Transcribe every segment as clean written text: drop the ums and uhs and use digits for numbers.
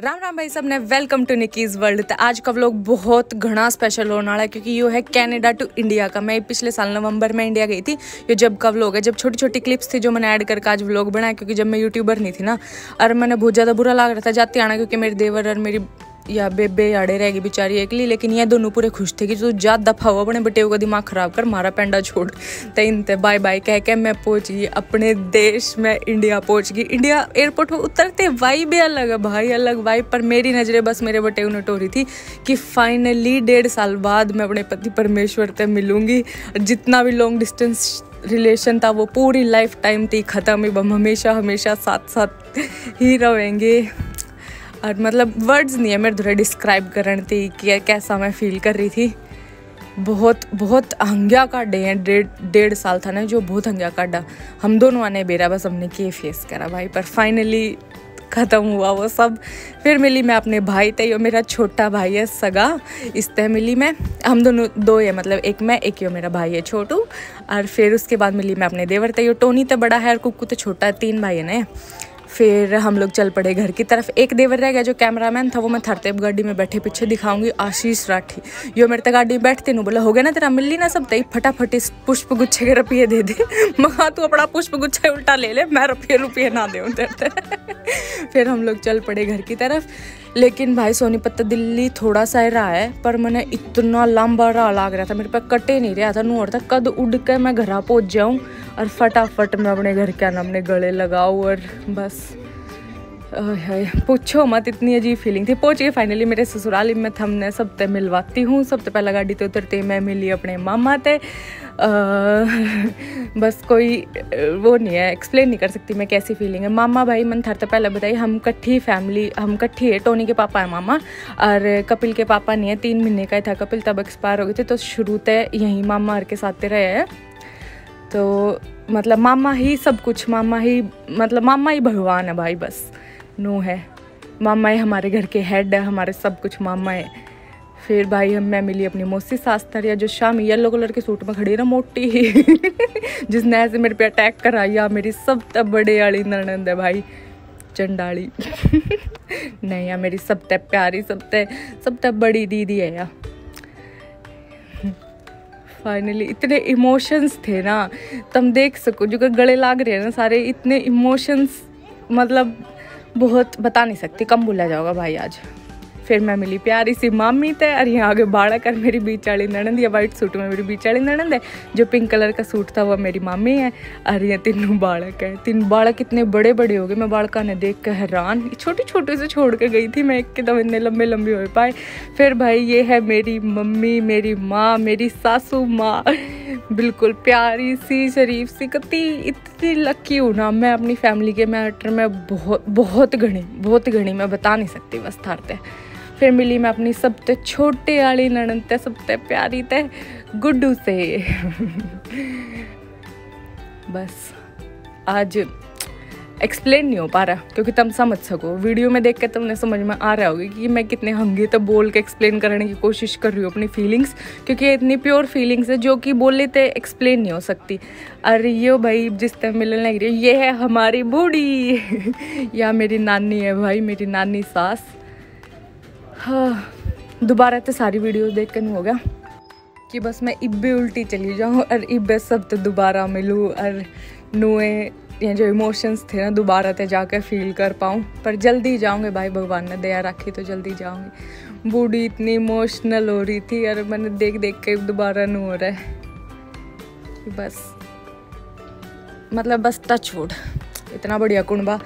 राम राम भाई सब ने वेलकम टू निकीज वर्ल्ड। तो आज का व्लॉग बहुत घना स्पेशल होने वाला है क्योंकि ये है कनाडा टू इंडिया का। मैं पिछले साल नवंबर में इंडिया गई थी। ये जब का व्लॉग है, जब छोटी छोटी क्लिप्स थी जो मैंने ऐड करके आज व्लॉग बनाया, क्योंकि जब मैं यूट्यूबर नहीं थी ना, और मैंने बहुत ज़्यादा बुरा लग रहा था जाते आना, क्योंकि मेरे देवर और मेरी या बेबे आड़े रहेगी बेचारी एकली। लेकिन ये दोनों पूरे खुश थे कि तू जा दफा हुआ अपने बटेव का दिमाग खराब कर, मारा पेंडा छोड़। तो इनते बाय बाय कह के मैं पहुंच गई अपने देश में, इंडिया पहुंच गई। इंडिया एयरपोर्ट पर उतरते वाइब अलग है भाई, अलग वाइब। पर मेरी नज़रें बस मेरे बटेव ने टोरी थी कि फाइनली 1.5 साल बाद मैं अपने पति परमेश्वर से मिलूंगी। जितना भी लॉन्ग डिस्टेंस रिलेशन था वो पूरी लाइफ टाइम थी ख़त्म। हम हमेशा हमेशा साथ साथ ही रहेंगे। और मतलब वर्ड्स नहीं है मेरे थोड़ा डिस्क्राइब करने थी कि कैसा मैं फील कर रही थी। बहुत बहुत हंग्या काटे हैं। 1.5 साल था ना जो बहुत हंग्या काटा। हम दोनों आने बेरा बस हमने के फेस करा भाई। पर फाइनली ख़त्म हुआ वो सब। फिर मिली मैं अपने भाई थे, यो मेरा छोटा भाई है सगा, इससे मिली मैं। हम दोनों दो है, मतलब एक मैं एक यो मेरा भाई है छोटू। और फिर उसके बाद मिली मैं अपने देवर थे, यो टोनी तो बड़ा है और कुक्कू तो छोटा है। 3 भाई है ना। फिर हम लोग चल पड़े घर की तरफ। एक देवर रह गया जो कैमरामैन था, वो मैं थरते गाड़ी में बैठे पीछे दिखाऊंगी। आशीष राठी यो मेरे तक गाड़ी में बैठते नु बोला हो गया ना तेरा मिली ना सब, तई फटाफट इस पुष्प गुच्छे के रुपये दे दे। महा तू अपना पुष्प गुच्छा उल्टा ले ले, मैं रुपये ना दे तेरे। फिर हम लोग चल पड़े घर की तरफ। लेकिन भाई सोनीपत दिल्ली थोड़ा सा रहा है, पर मैंने इतना लंबा राह लग रहा था, मेरे पे कटे नहीं रहा था। नू और था कद उड़ के मैं घर पहुँच जाऊँ और फटाफट मैं अपने घर के अपने गले लगाऊँ। और बस पूछो मत, इतनी अजीब फीलिंग थी। पहुँच गए फाइनली मेरे ससुराल में। हमने सबसे मिलवाती हूँ। सबसे पहला गाड़ी तो उतरते मैं मिली अपने मामा थे। बस कोई वो नहीं है, एक्सप्लेन नहीं कर सकती मैं कैसी फीलिंग है। मामा भाई मन थर तो पहले बताई, हम कट्ठी फैमिली, हम कट्ठी है। टोनी के पापा है मामा, और कपिल के पापा नहीं है। 3 महीने का ही था कपिल, तब एक्सपायर हो गए थे। तो शुरू से यहीं मामा के साथ रहे हैं। तो मतलब मामा ही सब कुछ, मामा ही मतलब मामा ही भगवान है भाई। बस नो है, मामा ही हमारे घर के हेड है, हमारे सब कुछ मामा है। फिर भाई मैं मिली अपनी मौसी सास तरिया, जो शाम येलो कलर के सूट में खड़ी ना मोटी ही जिसने ऐसे मेरे पे अटैक कराया। मेरी सब तब बड़े वाली ननद है भाई, चंडाली नहीं यार, मेरी सब तब प्यारी, सब तब बड़ी दीदी है यार। फाइनली इतने इमोशंस थे ना, तुम देख सको जो गले लाग रहे हैं ना सारे, इतने इमोशंस मतलब बहुत बता नहीं सकती, कम भूला जाओगा भाई आज। फिर मैं मिली प्यारी सी मामी थे, और यहाँ आगे बाड़क और मेरी बीच वाली ननद, या वाइट सूट में मेरी बीच वाली ननद है। जो पिंक कलर का सूट था वो मेरी मामी है। और ये 3 बाड़क है। 3 बाड़क इतने बड़े बड़े हो गए, मैं बाड़का ने देख कर हैरान। छोटे छोटे से छोड़ के गई थी मैं, एकदम इतने लंबे लंबे हो पाए। फिर भाई ये है मेरी मम्मी, मेरी माँ, मेरी सासू माँ, बिल्कुल प्यारी सी शरीफ सी। इतनी लकी हूँ ना मैं अपनी फैमिली के मैटर में, बहुत घनी मैं बता नहीं सकती बस थारते। फिर मिली मैं अपनी सबसे छोटे वाली ननद ते, सबसे प्यारी ते गुड्डू से। बस आज एक्सप्लेन नहीं हो पा रहा, क्योंकि तुम समझ सको वीडियो में देख के तुमने समझ में आ रहा होगी कि मैं कितने हंगे तो बोल के एक्सप्लेन करने की कोशिश कर रही हूँ अपनी फीलिंग्स, क्योंकि इतनी प्योर फीलिंग्स है जो कि बोले तो एक्सप्लेन नहीं हो सकती। और ये भाई जिस तरह मिलने लग रही है, ये है हमारी बूढ़ी या मेरी नानी है भाई, मेरी नानी सास। हाँ, दोबारा तो सारी वीडियो देख कर नहीं हो गया कि बस मैं इब्बे उल्टी चली जाऊँ और इब्बे सब तो दोबारा मिलूँ, और नुए ये जो इमोशंस थे ना दोबारा ते जाकर फील कर पाऊँ। पर जल्दी जाऊँगे भाई, भगवान ने दया रखी तो जल्दी जाऊँगी। बूढ़ी इतनी इमोशनल हो रही थी, और मैंने देख देख के दोबारा नहीं हो रहा है कि बस मतलब बस टच वुड, इतना बढ़िया कुंबा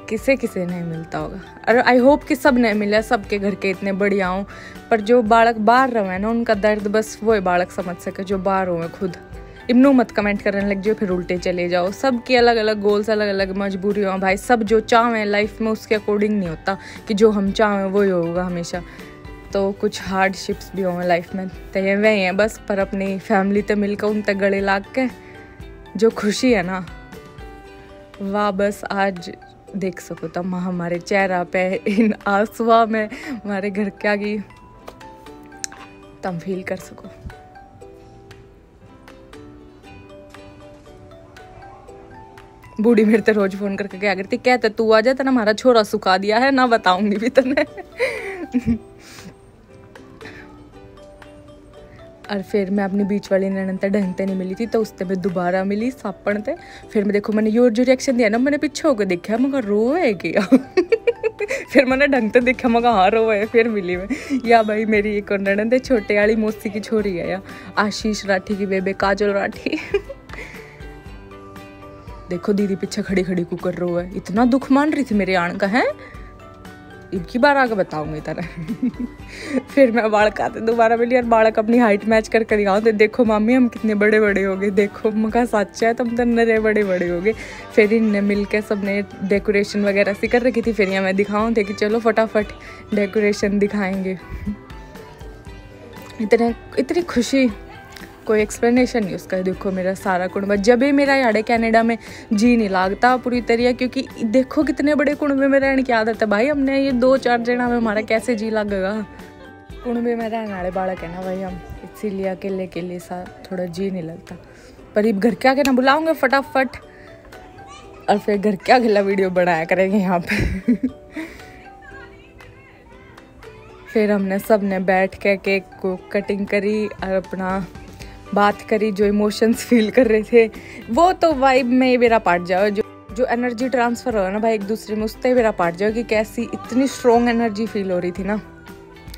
किसे किसे नहीं मिलता होगा। और आई होप कि सब नहीं मिले, सबके घर के इतने बढ़िया हों। पर जो बालक बाहर रहे ना, उनका दर्द बस वो बालक समझ सके जो बाहर हुए खुद। इमनू मत कमेंट करने लग जाओ फिर उल्टे चले जाओ। सबके अलग अलग गोल्स, अलग अलग मजबूरी हो भाई। सब जो चाहें लाइफ में उसके अकॉर्डिंग नहीं होता कि जो हम चाहें वही होगा हमेशा। तो कुछ हार्डशिप्स भी होंगे लाइफ में, तो ये वही हैं बस। पर अपनी फैमिली तो मिलकर उन तक गले लाग के जो खुशी है ना, वाह बस आज देख सको तुम हमारे चेहरा पे, इन आंसुओं में हमारे घर के आगे तुम फील कर सको। बूढ़ी मेरे ते रोज फोन करके क्या करती, कहते तू आ जा, तना हमारा छोरा सुखा दिया है ना, बताऊंगी भी तने। और फिर मैं अपनी बीच वाली नैनन ते ढंग ते नहीं मिली थी, तो उससे मैं दोबारा मिली सापण ते। फिर मैं देखो मैंने यो जो रिएक्शन दिया ना, मैंने पीछे होकर देखा, मैं रोए क्या। फिर मैंने ढंग से देखा, मैं हाँ रोए। फिर मिली मैं, या भाई मेरी एक और ननद है, छोटे वाली मौसी की छोरी है, या आशीष राठी की बेबे काजल राठी। देखो दीदी पीछे खड़ी खड़ी कुकर रो है, इतना दुख मान रही थी मेरे आने का है, इनकी बार आगे बताऊंगी तरह। फिर मैं बालक आते दोबारा मिली, और बालक अपनी हाइट मैच कर कर दिखाओ, देखो मामी हम कितने बड़े बड़े हो गए, देखो मका सच है, तुम तो नरे बड़े बड़े हो गए। फिर इनने मिल के सबने डेकोरेशन वगैरह सी कर रखी थी, फिर यहाँ मैं दिखाऊँ थे कि चलो फटाफट डेकोरेशन दिखाएंगे। इतनी खुशी, कोई एक्सप्लेनेशन नहीं उसका। देखो मेरा सारा कुंबा, जब भी मेरा याडे कनाडा में जी नहीं लागता पूरी तरह, क्योंकि देखो कितने बड़े कुंबे में रहने की आदत है भाई हमने, ये 2-4 जना में हमारा कैसे जी लगेगा। कुंबे में रहने वाले बालक है ना भाई हम, इसीलिए अकेले के लिए सा थोड़ा जी नहीं लगता। पर ये घर के आके ना बुलाऊंगे फटाफट, और फिर घर के अकेला वीडियो बनाया करेंगे यहाँ पे। फिर हमने सब ने बैठ के केक को कटिंग करी और अपना बात करी, जो इमोशंस फील कर रहे थे वो तो वाइब में मेरा पार्ट जाओ, जो एनर्जी ट्रांसफर हो ना भाई एक दूसरे में, उससे मेरा पार्ट जाओ कि कैसी इतनी स्ट्रॉन्ग एनर्जी फील हो रही थी ना।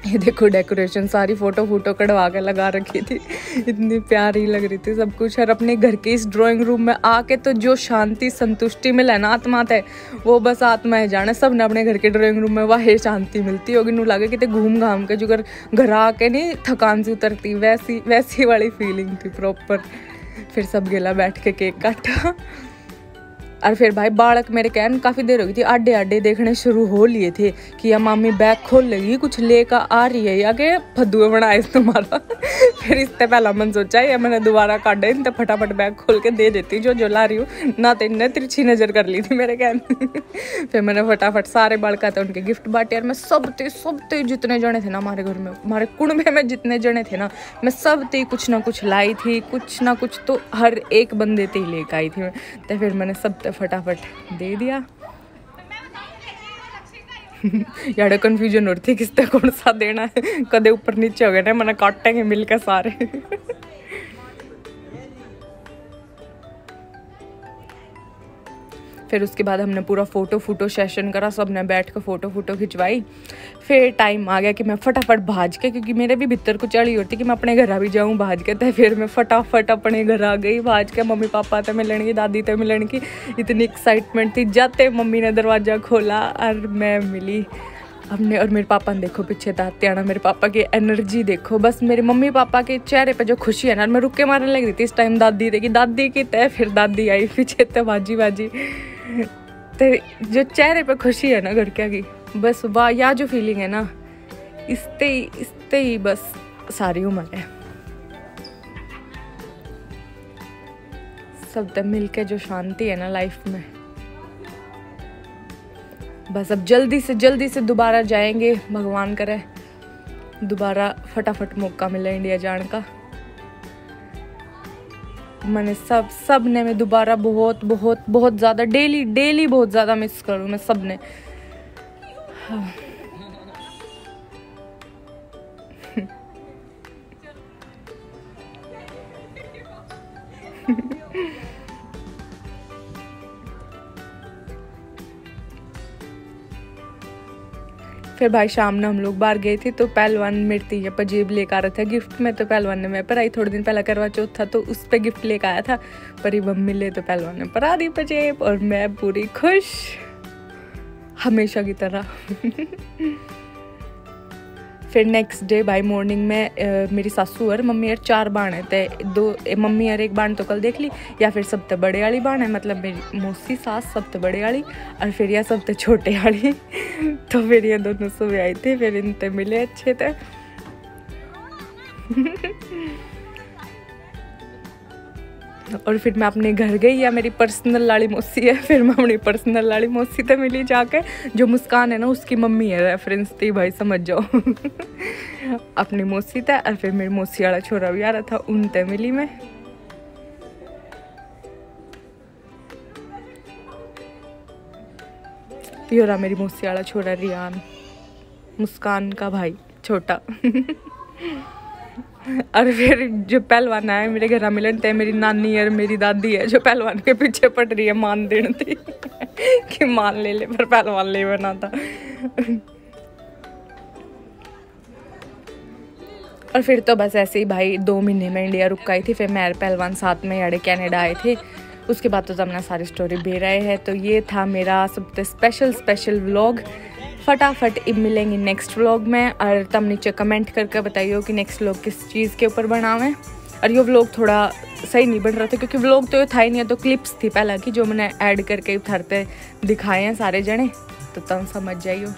ये देखो डेकोरेशन सारी फोटो कढ़वा के लगा रखी थी, इतनी प्यारी लग रही थी सब कुछ। और अपने घर के इस ड्राइंग रूम में आके तो जो शांति संतुष्टि मिले ना आत्मा ते, वो बस आत्मा है जाने। सब ने अपने घर के ड्राइंग रूम में वह शांति मिलती होगी, नू लगे कि घूम घाम के जो घर आके नहीं थकान से उतरती, वैसी वाली फीलिंग थी प्रॉपर। फिर सब गिला बैठ के केक काटा, और फिर भाई बालक मेरे कहन काफ़ी देर हो गई थी, आडे आडे देखने शुरू हो लिए थे कि या मामी बैग खोल लेगी, कुछ लेकर आ रही है या के फद्दुए बनाए तुम्हारा। फिर इससे पहला मन सोचा या मैंने दोबारा काटे, इन तो फटाफट बैग खोल के दे देती जो ला रही हूँ ना, तो इनने तिरछी नज़र कर ली थी मेरे कहन। फिर मैंने फटाफट सारे बालक थे उनके गिफ्ट बांटे, और मैं सब ते जितने जने थे ना हमारे घर में, हमारे कुंबे में जितने जने थे ना, मैं सब ते कुछ ना कुछ लाई थी, कुछ ना कुछ तो हर एक बंदे ते ही लेकर आई थी मैं। तो फिर मैंने सब फटाफट दे दिया। यार कंफ्यूजन हो रही थी किसने कौन सा देना है, कदे ऊपर नीचे हो गए ना, मैंने काटेंगे मिलकर सारे। फिर उसके बाद हमने पूरा फोटो सेशन करा, सब ने बैठ कर फोटो खिंचवाई। फिर टाइम आ गया कि मैं फटाफट भाज के, क्योंकि मेरे भी भीतर को चढ़ी होती कि मैं अपने घर भी जाऊँ भाज के, तो फिर मैं फटाफट अपने घर आ गई भाज के। मम्मी पापा तो मिलन की, दादी तो मिलन की, इतनी एक्साइटमेंट थी। जाते मम्मी ने दरवाज़ा खोला और मैं मिली हमने। और मेरे पापा ने देखो पीछे दाते आना, मेरे पापा की एनर्जी देखो, बस मेरे मम्मी पापा के चेहरे पे जो खुशी है ना, मैं रुक के मारने लग रही थी इस टाइम। दादी देखी, दादी की तय, फिर दादी आई पीछे तो बाजी तो जो चेहरे पे खुशी है ना घर क्या की, बस वाह, या जो फीलिंग है ना, इसते ही बस सारी उम्र है। सब तब मिलके जो शांति है ना लाइफ में, बस अब जल्दी से दोबारा जाएंगे, भगवान करे दोबारा फटाफट मौका मिले इंडिया जाने का। मैंने सब ने मैं दोबारा बहुत ज़्यादा डेली बहुत ज़्यादा मिस करूँ मैं सब ने। फिर भाई शाम ने हम लोग बाहर गए थे, तो पहलवान मेरी ये पजेब लेकर आ रहा था गिफ्ट में, तो पहलवान ने मैं पर आई, थोड़े दिन पहले करवा चौथ था तो उस पर गिफ्ट लेकर आया था, पर मम्मी ले तो पहलवान ने परा दी पजेब, और मैं पूरी खुश हमेशा की तरह। फिर नेक्स्ट डे भाई मॉर्निंग में मेरी सासू और मम्मी और 4 बाण है, तो 2 मम्मी और 1 बाण तो कल देख ली, या फिर सबसे बड़े वाली बाण है, मतलब मेरी मौसी सास सबसे बड़े वाली, और फिर यह सबसे छोटे वाली। तो फिर ये दोनों सुबह आई थी, फिर इनसे मिले अच्छे थे। और फिर मैं अपने घर गई, या मेरी पर्सनल लाड़ी मौसी है, फिर मैं अपनी पर्सनल लाड़ी मौसी से मिली जाके, जो मुस्कान है ना उसकी मम्मी है, रेफरेंस थी भाई समझ जाओ। अपनी मौसी था, और फिर मेरी मौसी वाला छोरा भी आ रहा था, उनसे मिली मैं। ये रहा मेरी मौसी वाला छोरा रियान, मुस्कान का भाई छोटा। और फिर जो पहलवान है मेरे घर मिलन थे, मेरी नानी और मेरी दादी है जो पहलवान के पीछे पड़ रही है, मान देन थी कि मान ले ले, पर पहलवान ले बना था। और फिर तो बस ऐसे ही भाई 2 महीने में इंडिया रुक आई थी, फिर मैं पहलवान साथ में यारे कनाडा आए थे। उसके बाद तो हमने सारी स्टोरी भी रहे हैं। तो ये था मेरा सबसे स्पेशल व्लॉग। फटाफट मिलेंगे नेक्स्ट व्लॉग में, और तब नीचे कमेंट करके बताइए कि नेक्स्ट व्लॉग किस चीज़ के ऊपर बनावें। और ये व्लॉग थोड़ा सही नहीं बन रहा था क्योंकि व्लॉग तो ये था ही नहीं, तो क्लिप्स थी पहले की जो मैंने ऐड करके उधरते दिखाए हैं सारे जने, तो तुम समझ जाइयो।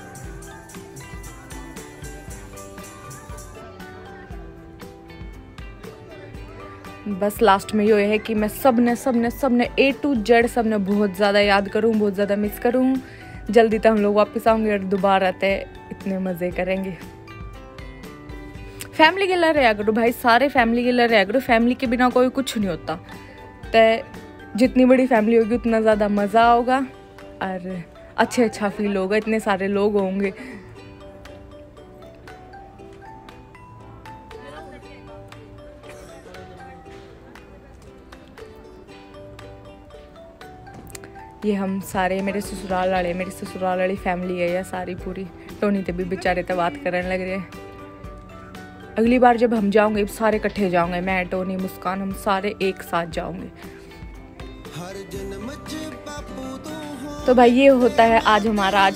बस लास्ट में ये है कि मैं सबने A to Z सबने बहुत ज़्यादा याद करूँ, बहुत ज़्यादा मिस करूँ। जल्दी तो हम लोग वापस आएंगे और दोबारा आते इतने मज़े करेंगे। फैमिली के लिए रहा करो भाई, सारे फैमिली के लिए रहा करो, फैमिली के बिना कोई कुछ नहीं होता। तो जितनी बड़ी फैमिली होगी उतना ज़्यादा मज़ा होगा और अच्छा फील होगा, इतने सारे लोग होंगे। ये हम सारे मेरे ससुराल वाली फैमिली है, या सारी पूरी। टोनी ते भी बेचारे तो बात करने लग रहे हैं। अगली बार जब हम जाओगे सारे इकट्ठे जाओगे, मैं टोनी मुस्कान हम सारे एक साथ जाओगे। तो भाई ये होता है आज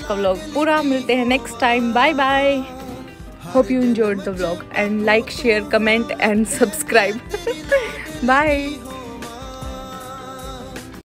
का व्लॉग पूरा। मिलते हैं next time, bye bye. Hope you enjoyed the vlog and like share comment and subscribe. Bye.